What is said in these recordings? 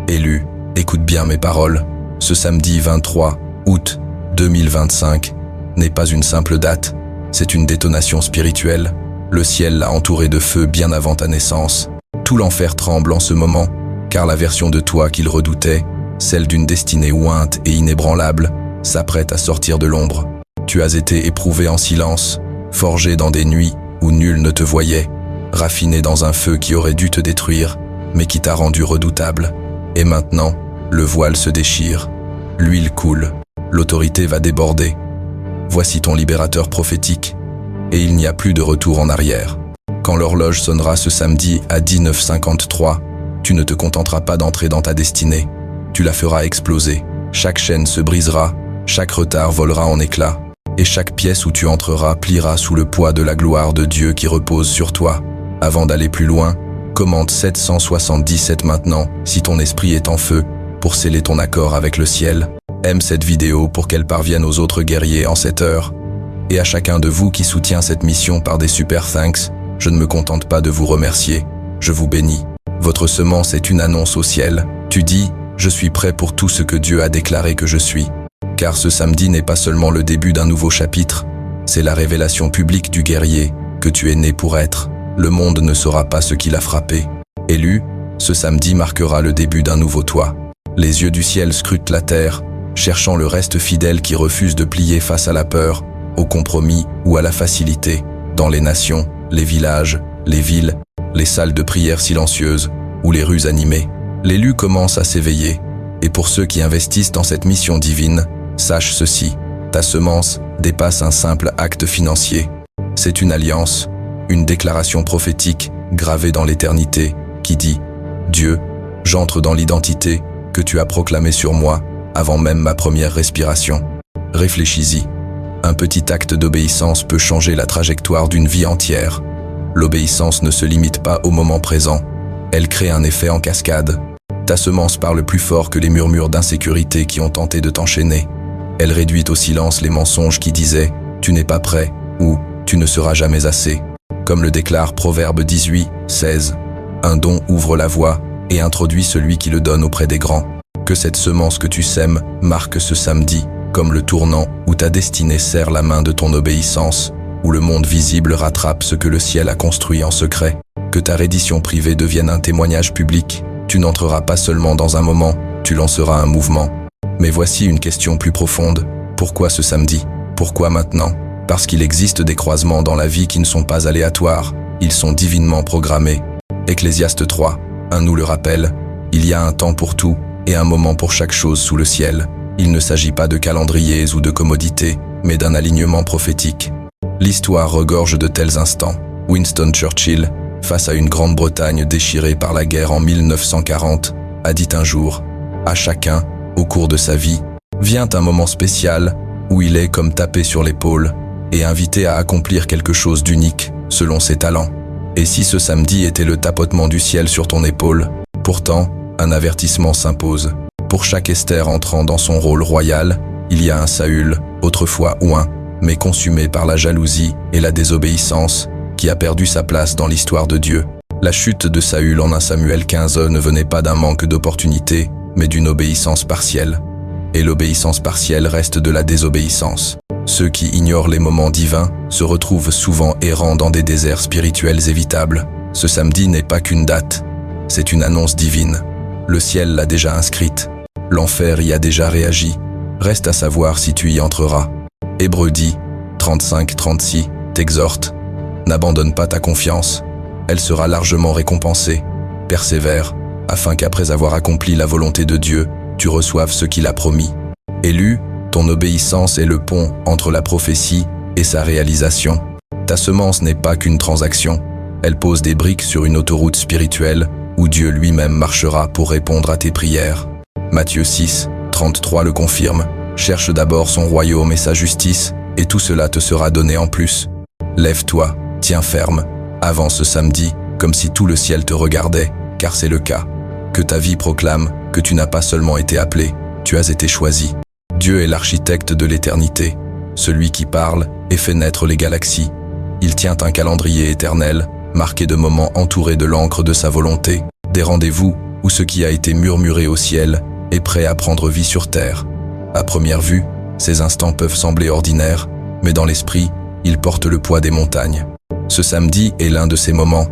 Élu, écoute bien mes paroles. Ce samedi 23 août 2025 n'est pas une simple date, c'est une détonation spirituelle. Le ciel l'a entouré de feu bien avant ta naissance. Tout l'enfer tremble en ce moment, car la version de toi qu'il redoutait, celle d'une destinée ointe et inébranlable, s'apprête à sortir de l'ombre. Tu as été éprouvé en silence, forgé dans des nuits où nul ne te voyait, raffiné dans un feu qui aurait dû te détruire, mais qui t'a rendu redoutable. Et maintenant, le voile se déchire, l'huile coule, l'autorité va déborder. Voici ton libérateur prophétique, et il n'y a plus de retour en arrière. Quand l'horloge sonnera ce samedi à 19h53, tu ne te contenteras pas d'entrer dans ta destinée, tu la feras exploser. Chaque chaîne se brisera, chaque retard volera en éclats, et chaque pièce où tu entreras pliera sous le poids de la gloire de Dieu qui repose sur toi. Avant d'aller plus loin, commande 777 maintenant, si ton esprit est en feu, pour sceller ton accord avec le ciel. Aime cette vidéo pour qu'elle parvienne aux autres guerriers en cette heure. Et à chacun de vous qui soutient cette mission par des super thanks, je ne me contente pas de vous remercier, je vous bénis. Votre semence est une annonce au ciel. Tu dis, je suis prêt pour tout ce que Dieu a déclaré que je suis. Car ce samedi n'est pas seulement le début d'un nouveau chapitre, c'est la révélation publique du guerrier que tu es né pour être. Le monde ne saura pas ce qui l'a frappé. Élu, ce samedi marquera le début d'un nouveau toi. Les yeux du ciel scrutent la terre, cherchant le reste fidèle qui refuse de plier face à la peur, au compromis ou à la facilité, dans les nations, les villages, les villes, les salles de prière silencieuses ou les rues animées. L'élu commence à s'éveiller, et pour ceux qui investissent dans cette mission divine, sache ceci, ta semence dépasse un simple acte financier. C'est une alliance, une déclaration prophétique gravée dans l'éternité qui dit « Dieu, j'entre dans l'identité que tu as proclamée sur moi avant même ma première respiration. » Réfléchis-y. Un petit acte d'obéissance peut changer la trajectoire d'une vie entière. L'obéissance ne se limite pas au moment présent. Elle crée un effet en cascade. Ta semence parle plus fort que les murmures d'insécurité qui ont tenté de t'enchaîner. Elle réduit au silence les mensonges qui disaient « Tu n'es pas prêt » ou « Tu ne seras jamais assez ». Comme le déclare Proverbe 18, 16. Un don ouvre la voie et introduit celui qui le donne auprès des grands. Que cette semence que tu sèmes marque ce samedi comme le tournant où ta destinée serre la main de ton obéissance, où le monde visible rattrape ce que le ciel a construit en secret. Que ta reddition privée devienne un témoignage public. Tu n'entreras pas seulement dans un moment, tu lanceras un mouvement. Mais voici une question plus profonde. Pourquoi ce samedi? Pourquoi maintenant? Parce qu'il existe des croisements dans la vie qui ne sont pas aléatoires, ils sont divinement programmés. Ecclésiaste 3, 1 nous le rappelle, il y a un temps pour tout et un moment pour chaque chose sous le ciel. Il ne s'agit pas de calendriers ou de commodités, mais d'un alignement prophétique. L'histoire regorge de tels instants. Winston Churchill, face à une Grande-Bretagne déchirée par la guerre en 1940, a dit un jour, à chacun, au cours de sa vie, vient un moment spécial où il est comme tapé sur l'épaule et invité à accomplir quelque chose d'unique selon ses talents. Et si ce samedi était le tapotement du ciel sur ton épaule, pourtant, un avertissement s'impose. Pour chaque Esther entrant dans son rôle royal, il y a un Saül, autrefois oint, mais consumé par la jalousie et la désobéissance, qui a perdu sa place dans l'histoire de Dieu. La chute de Saül en 1 Samuel 15 ne venait pas d'un manque d'opportunité, mais d'une obéissance partielle. Et l'obéissance partielle reste de la désobéissance. Ceux qui ignorent les moments divins se retrouvent souvent errant dans des déserts spirituels évitables. Ce samedi n'est pas qu'une date, c'est une annonce divine. Le ciel l'a déjà inscrite. L'enfer y a déjà réagi. Reste à savoir si tu y entreras. Hébreux dit, 35-36, t'exhorte. N'abandonne pas ta confiance. Elle sera largement récompensée. Persévère, afin qu'après avoir accompli la volonté de Dieu, tu reçoives ce qu'il a promis. Élu, ton obéissance est le pont entre la prophétie et sa réalisation. Ta semence n'est pas qu'une transaction. Elle pose des briques sur une autoroute spirituelle où Dieu lui-même marchera pour répondre à tes prières. Matthieu 6, 33 le confirme. Cherche d'abord son royaume et sa justice, et tout cela te sera donné en plus. Lève-toi, tiens ferme, avance ce samedi, comme si tout le ciel te regardait, car c'est le cas. Que ta vie proclame que tu n'as pas seulement été appelé, tu as été choisi. Dieu est l'architecte de l'éternité, celui qui parle et fait naître les galaxies. Il tient un calendrier éternel, marqué de moments entourés de l'encre de sa volonté, des rendez-vous où ce qui a été murmuré au ciel est prêt à prendre vie sur terre. À première vue, ces instants peuvent sembler ordinaires, mais dans l'esprit, ils portent le poids des montagnes. Ce samedi est l'un de ces moments.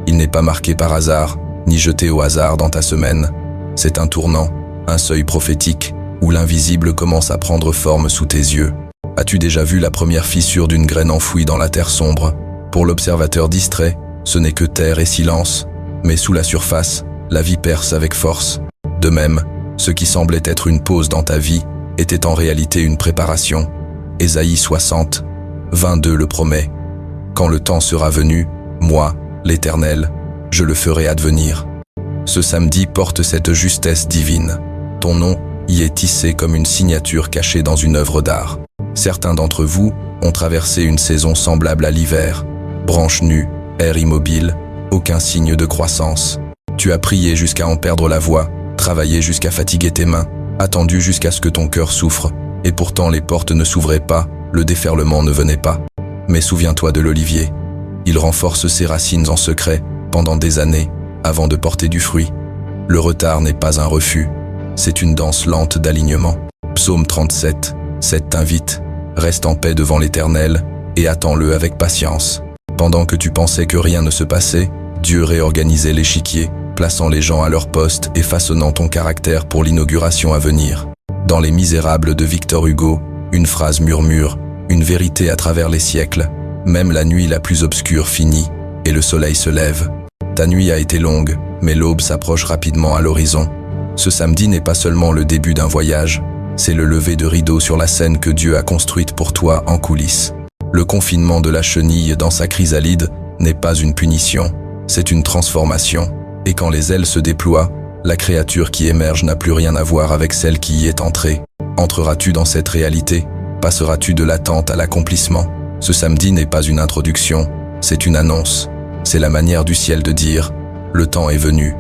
Il n'est pas marqué par hasard, ni jeté au hasard dans ta semaine. C'est un tournant, un seuil prophétique, où l'invisible commence à prendre forme sous tes yeux. As-tu déjà vu la première fissure d'une graine enfouie dans la terre sombre? Pour l'observateur distrait, ce n'est que terre et silence, mais sous la surface, la vie perce avec force. De même, ce qui semblait être une pause dans ta vie était en réalité une préparation. Ésaïe 60, 22 le promet. Quand le temps sera venu, moi, l'Éternel, je le ferai advenir. Ce samedi porte cette justesse divine. Ton nom y est tissé comme une signature cachée dans une œuvre d'art. Certains d'entre vous ont traversé une saison semblable à l'hiver. Branches nues, air immobile, aucun signe de croissance. Tu as prié jusqu'à en perdre la voix, travaillé jusqu'à fatiguer tes mains, attendu jusqu'à ce que ton cœur souffre, et pourtant les portes ne s'ouvraient pas, le déferlement ne venait pas. Mais souviens-toi de l'olivier. Il renforce ses racines en secret pendant des années avant de porter du fruit. Le retard n'est pas un refus, c'est une danse lente d'alignement. Psaume 37, 7 t'invite, reste en paix devant l'Éternel et attends-le avec patience. Pendant que tu pensais que rien ne se passait, Dieu réorganisait l'échiquier, plaçant les gens à leur poste et façonnant ton caractère pour l'inauguration à venir. Dans Les Misérables de Victor Hugo, une phrase murmure, une vérité à travers les siècles. Même la nuit la plus obscure finit, et le soleil se lève. Ta nuit a été longue, mais l'aube s'approche rapidement à l'horizon. Ce samedi n'est pas seulement le début d'un voyage, c'est le lever de rideau sur la scène que Dieu a construite pour toi en coulisses. Le confinement de la chenille dans sa chrysalide n'est pas une punition, c'est une transformation. Et quand les ailes se déploient, la créature qui émerge n'a plus rien à voir avec celle qui y est entrée. Entreras-tu dans cette réalité? Passeras-tu de l'attente à l'accomplissement? Ce samedi n'est pas une introduction, c'est une annonce. C'est la manière du ciel de dire « Le temps est venu ».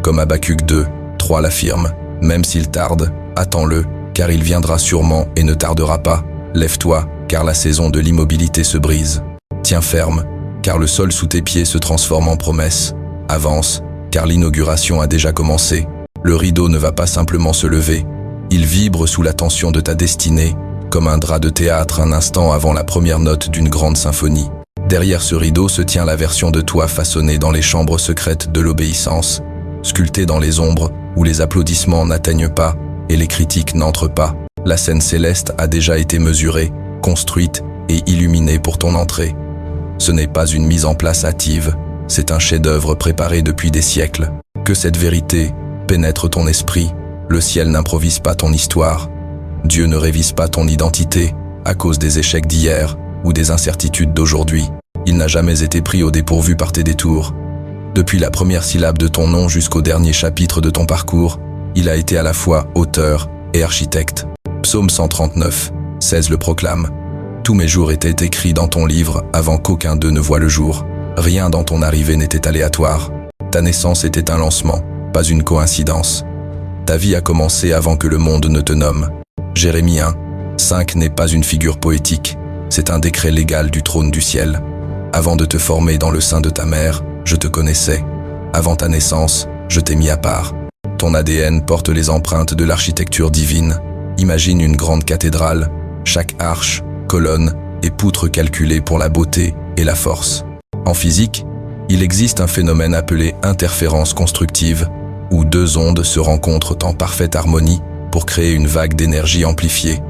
Comme Habacuc 2, 3 l'affirme. Même s'il tarde, attends-le, car il viendra sûrement et ne tardera pas. Lève-toi, car la saison de l'immobilité se brise. Tiens ferme, car le sol sous tes pieds se transforme en promesse. Avance, car l'inauguration a déjà commencé. Le rideau ne va pas simplement se lever. Il vibre sous la tension de ta destinée, comme un drap de théâtre un instant avant la première note d'une grande symphonie. Derrière ce rideau se tient la version de toi façonnée dans les chambres secrètes de l'obéissance, sculptée dans les ombres où les applaudissements n'atteignent pas et les critiques n'entrent pas. La scène céleste a déjà été mesurée, construite et illuminée pour ton entrée. Ce n'est pas une mise en place hâtive, c'est un chef-d'œuvre préparé depuis des siècles. Que cette vérité pénètre ton esprit, le ciel n'improvise pas ton histoire. Dieu ne révise pas ton identité à cause des échecs d'hier ou des incertitudes d'aujourd'hui. Il n'a jamais été pris au dépourvu par tes détours. Depuis la première syllabe de ton nom jusqu'au dernier chapitre de ton parcours, il a été à la fois auteur et architecte. Psaume 139, 16 le proclame. Tous mes jours étaient écrits dans ton livre avant qu'aucun d'eux ne voie le jour. Rien dans ton arrivée n'était aléatoire. Ta naissance était un lancement, pas une coïncidence. Ta vie a commencé avant que le monde ne te nomme. Jérémie 1, 5 n'est pas une figure poétique, c'est un décret légal du trône du ciel. Avant de te former dans le sein de ta mère, je te connaissais. Avant ta naissance, je t'ai mis à part. Ton ADN porte les empreintes de l'architecture divine. Imagine une grande cathédrale, chaque arche, colonne et poutre calculée pour la beauté et la force. En physique, il existe un phénomène appelé interférence constructive, où deux ondes se rencontrent en parfaite harmonie pour créer une vague d'énergie amplifiée.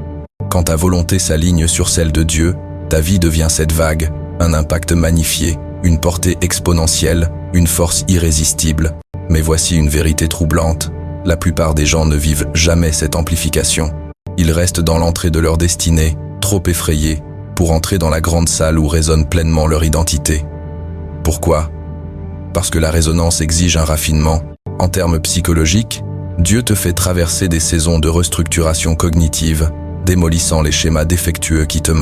Quand ta volonté s'aligne sur celle de Dieu, ta vie devient cette vague, un impact magnifié, une portée exponentielle, une force irrésistible. Mais voici une vérité troublante, la plupart des gens ne vivent jamais cette amplification. Ils restent dans l'entrée de leur destinée, trop effrayés, pour entrer dans la grande salle où résonne pleinement leur identité. Pourquoi? Parce que la résonance exige un raffinement. En termes psychologiques, Dieu te fait traverser des saisons de restructuration cognitive, démolissant les schémas défectueux qui te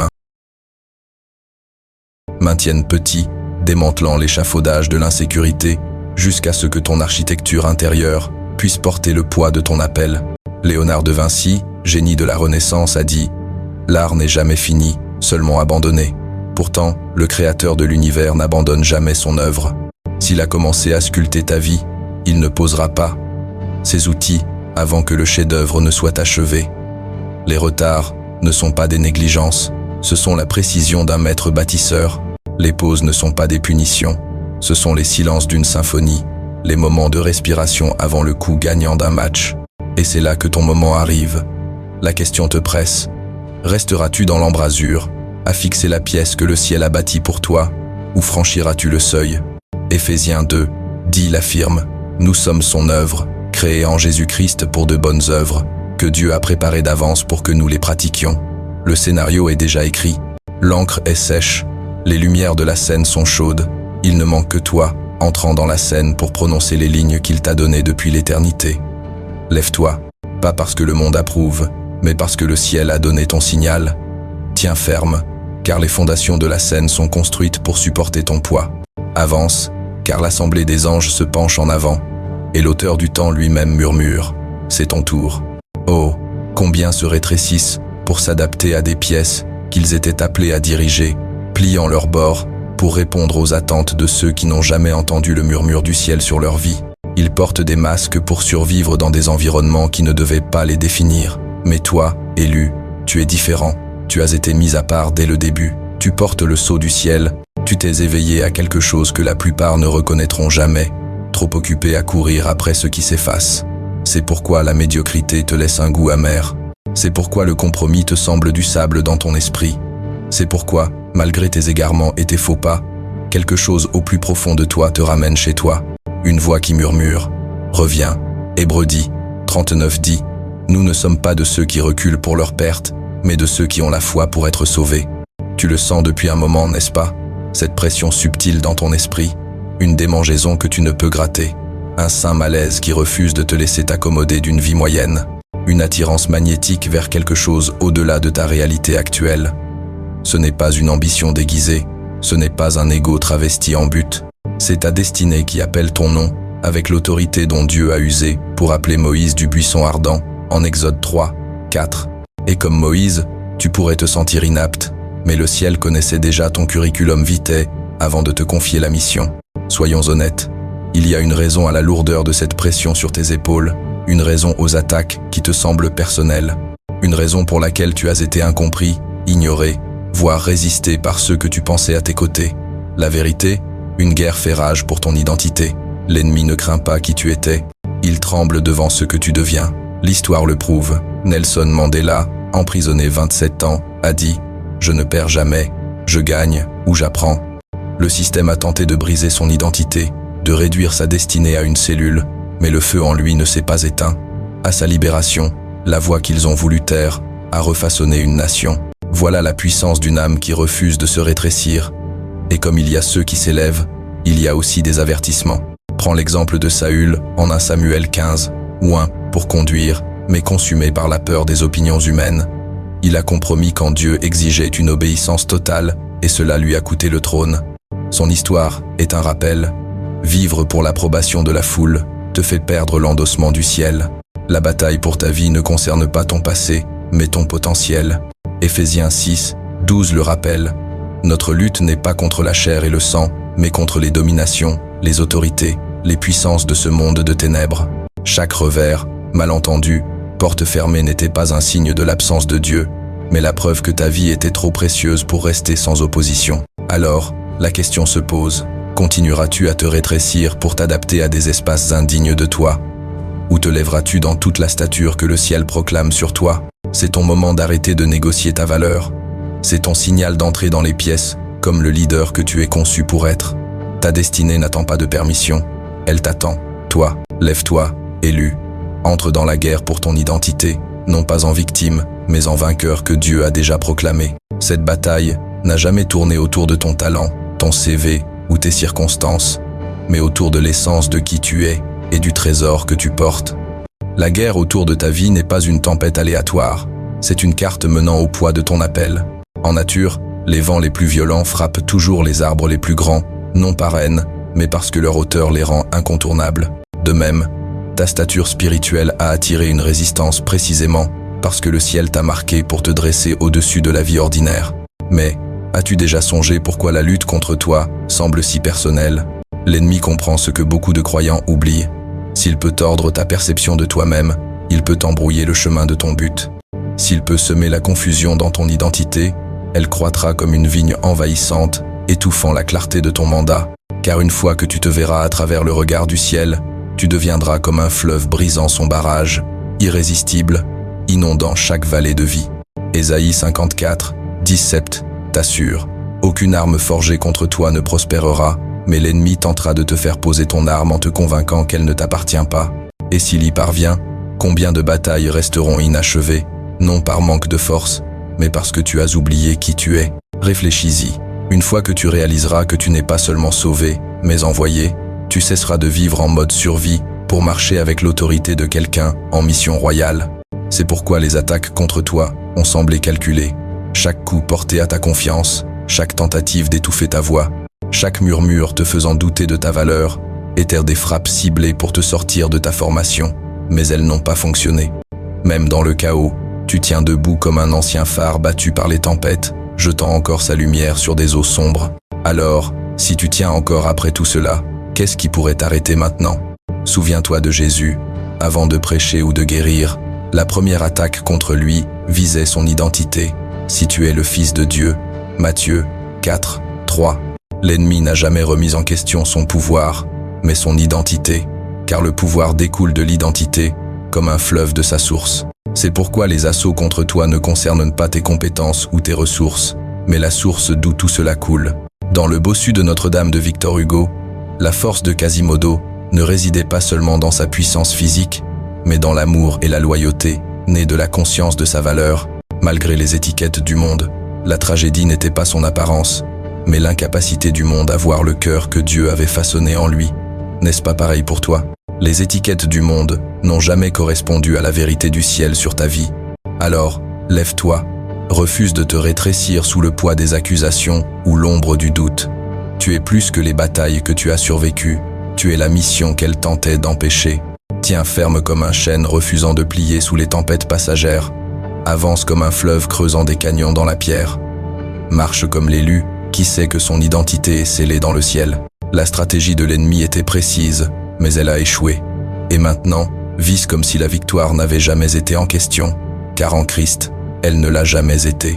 maintiennent petit, démantelant l'échafaudage de l'insécurité, jusqu'à ce que ton architecture intérieure puisse porter le poids de ton appel. Léonard de Vinci, génie de la Renaissance, a dit « L'art n'est jamais fini, seulement abandonné. Pourtant, le créateur de l'univers n'abandonne jamais son œuvre. S'il a commencé à sculpter ta vie, il ne posera pas, ses outils, avant que le chef-d'œuvre ne soit achevé. Les retards ne sont pas des négligences, ce sont la précision d'un maître bâtisseur. Les pauses ne sont pas des punitions, ce sont les silences d'une symphonie, les moments de respiration avant le coup gagnant d'un match. Et c'est là que ton moment arrive. La question te presse. Resteras-tu dans l'embrasure, à fixer la pièce que le ciel a bâtie pour toi, ou franchiras-tu le seuil? Éphésiens 2, 10 l'affirme, nous sommes son œuvre, créée en Jésus-Christ pour de bonnes œuvres, que Dieu a préparées d'avance pour que nous les pratiquions. Le scénario est déjà écrit, l'encre est sèche, les lumières de la scène sont chaudes, il ne manque que toi, entrant dans la scène pour prononcer les lignes qu'il t'a données depuis l'éternité. Lève-toi, pas parce que le monde approuve, mais parce que le ciel a donné ton signal. Tiens ferme, car les fondations de la scène sont construites pour supporter ton poids. Avance, car l'assemblée des anges se penche en avant, et l'auteur du temps lui-même murmure. C'est ton tour. Oh, combien se rétrécissent pour s'adapter à des pièces qu'ils étaient appelés à diriger, pliant leurs bords pour répondre aux attentes de ceux qui n'ont jamais entendu le murmure du ciel sur leur vie. Ils portent des masques pour survivre dans des environnements qui ne devaient pas les définir. Mais toi, élu, tu es différent. Tu as été mis à part dès le début. Tu portes le sceau du ciel. Tu t'es éveillé à quelque chose que la plupart ne reconnaîtront jamais, trop occupé à courir après ce qui s'efface. C'est pourquoi la médiocrité te laisse un goût amer. C'est pourquoi le compromis te semble du sable dans ton esprit. C'est pourquoi, malgré tes égarements et tes faux pas, quelque chose au plus profond de toi te ramène chez toi. Une voix qui murmure « Reviens ». Hébreux 10, 39 dit « Nous ne sommes pas de ceux qui reculent pour leur perte, mais de ceux qui ont la foi pour être sauvés. » Tu le sens depuis un moment, n'est-ce pas? Cette pression subtile dans ton esprit, une démangeaison que tu ne peux gratter, un saint malaise qui refuse de te laisser t'accommoder d'une vie moyenne, une attirance magnétique vers quelque chose au-delà de ta réalité actuelle. Ce n'est pas une ambition déguisée, ce n'est pas un ego travesti en but, c'est ta destinée qui appelle ton nom, avec l'autorité dont Dieu a usé pour appeler Moïse du buisson ardent, en Exode 3, 4. Et comme Moïse, tu pourrais te sentir inapte, mais le ciel connaissait déjà ton curriculum vitae avant de te confier la mission. Soyons honnêtes, il y a une raison à la lourdeur de cette pression sur tes épaules, une raison aux attaques qui te semblent personnelles, une raison pour laquelle tu as été incompris, ignoré, voire résisté par ceux que tu pensais à tes côtés. La vérité, une guerre fait rage pour ton identité. L'ennemi ne craint pas qui tu étais, il tremble devant ce que tu deviens. L'histoire le prouve. Nelson Mandela, emprisonné 27 ans, a dit « Je ne perds jamais, je gagne ou j'apprends ». Le système a tenté de briser son identité, de réduire sa destinée à une cellule, mais le feu en lui ne s'est pas éteint. À sa libération, la voix qu'ils ont voulu taire a refaçonné une nation. Voilà la puissance d'une âme qui refuse de se rétrécir. Et comme il y a ceux qui s'élèvent, il y a aussi des avertissements. Prends l'exemple de Saül en 1 Samuel 15, oint pour conduire, mais consumé par la peur des opinions humaines. Il a compromis quand Dieu exigeait une obéissance totale, et cela lui a coûté le trône. Son histoire est un rappel. Vivre pour l'approbation de la foule te fait perdre l'endossement du ciel. La bataille pour ta vie ne concerne pas ton passé, mais ton potentiel. Éphésiens 6, 12 le rappelle. Notre lutte n'est pas contre la chair et le sang, mais contre les dominations, les autorités, les puissances de ce monde de ténèbres. Chaque revers, malentendu, porte fermée n'était pas un signe de l'absence de Dieu, mais la preuve que ta vie était trop précieuse pour rester sans opposition. Alors, la question se pose, continueras-tu à te rétrécir pour t'adapter à des espaces indignes de toi? Ou te lèveras-tu dans toute la stature que le ciel proclame sur toi? C'est ton moment d'arrêter de négocier ta valeur. C'est ton signal d'entrer dans les pièces, comme le leader que tu es conçu pour être. Ta destinée n'attend pas de permission, elle t'attend. Toi, lève-toi, élu. Entre dans la guerre pour ton identité, non pas en victime, mais en vainqueur que Dieu a déjà proclamé. Cette bataille n'a jamais tourné autour de ton talent, ton CV ou tes circonstances, mais autour de l'essence de qui tu es et du trésor que tu portes. La guerre autour de ta vie n'est pas une tempête aléatoire, c'est une carte menant au poids de ton appel. En nature, les vents les plus violents frappent toujours les arbres les plus grands, non par haine, mais parce que leur hauteur les rend incontournables. De même, ta stature spirituelle a attiré une résistance précisément parce que le ciel t'a marqué pour te dresser au-dessus de la vie ordinaire. Mais, as-tu déjà songé pourquoi la lutte contre toi semble si personnelle? L'ennemi comprend ce que beaucoup de croyants oublient. S'il peut tordre ta perception de toi-même, il peut embrouiller le chemin de ton but. S'il peut semer la confusion dans ton identité, elle croîtra comme une vigne envahissante, étouffant la clarté de ton mandat. Car une fois que tu te verras à travers le regard du ciel, tu deviendras comme un fleuve brisant son barrage, irrésistible, inondant chaque vallée de vie. Ésaïe 54, 17 t'assure, aucune arme forgée contre toi ne prospérera, mais l'ennemi tentera de te faire poser ton arme en te convainquant qu'elle ne t'appartient pas. Et s'il y parvient, combien de batailles resteront inachevées, non par manque de force, mais parce que tu as oublié qui tu es. Réfléchis-y. Une fois que tu réaliseras que tu n'es pas seulement sauvé, mais envoyé, tu cesseras de vivre en mode survie pour marcher avec l'autorité de quelqu'un en mission royale. C'est pourquoi les attaques contre toi ont semblé calculées. Chaque coup porté à ta confiance, chaque tentative d'étouffer ta voix, chaque murmure te faisant douter de ta valeur, étaient des frappes ciblées pour te sortir de ta formation, mais elles n'ont pas fonctionné. Même dans le chaos, tu tiens debout comme un ancien phare battu par les tempêtes, jetant encore sa lumière sur des eaux sombres. Alors, si tu tiens encore après tout cela, qu'est-ce qui pourrait t'arrêter maintenant? Souviens-toi de Jésus. Avant de prêcher ou de guérir, la première attaque contre lui visait son identité. Si tu es le Fils de Dieu, Matthieu 4, 3. L'ennemi n'a jamais remis en question son pouvoir, mais son identité, car le pouvoir découle de l'identité, comme un fleuve de sa source. C'est pourquoi les assauts contre toi ne concernent pas tes compétences ou tes ressources, mais la source d'où tout cela coule. Dans le bossu de Notre-Dame de Victor Hugo, la force de Quasimodo ne résidait pas seulement dans sa puissance physique, mais dans l'amour et la loyauté, nés de la conscience de sa valeur. Malgré les étiquettes du monde, la tragédie n'était pas son apparence, mais l'incapacité du monde à voir le cœur que Dieu avait façonné en lui. N'est-ce pas pareil pour toi? Les étiquettes du monde n'ont jamais correspondu à la vérité du ciel sur ta vie. Alors, lève-toi, refuse de te rétrécir sous le poids des accusations ou l'ombre du doute. Tu es plus que les batailles que tu as survécues, tu es la mission qu'elle tentait d'empêcher. Tiens ferme comme un chêne refusant de plier sous les tempêtes passagères. Avance comme un fleuve creusant des canyons dans la pierre. Marche comme l'élu qui sait que son identité est scellée dans le ciel. La stratégie de l'ennemi était précise, mais elle a échoué. Et maintenant, vise comme si la victoire n'avait jamais été en question, car en Christ, elle ne l'a jamais été.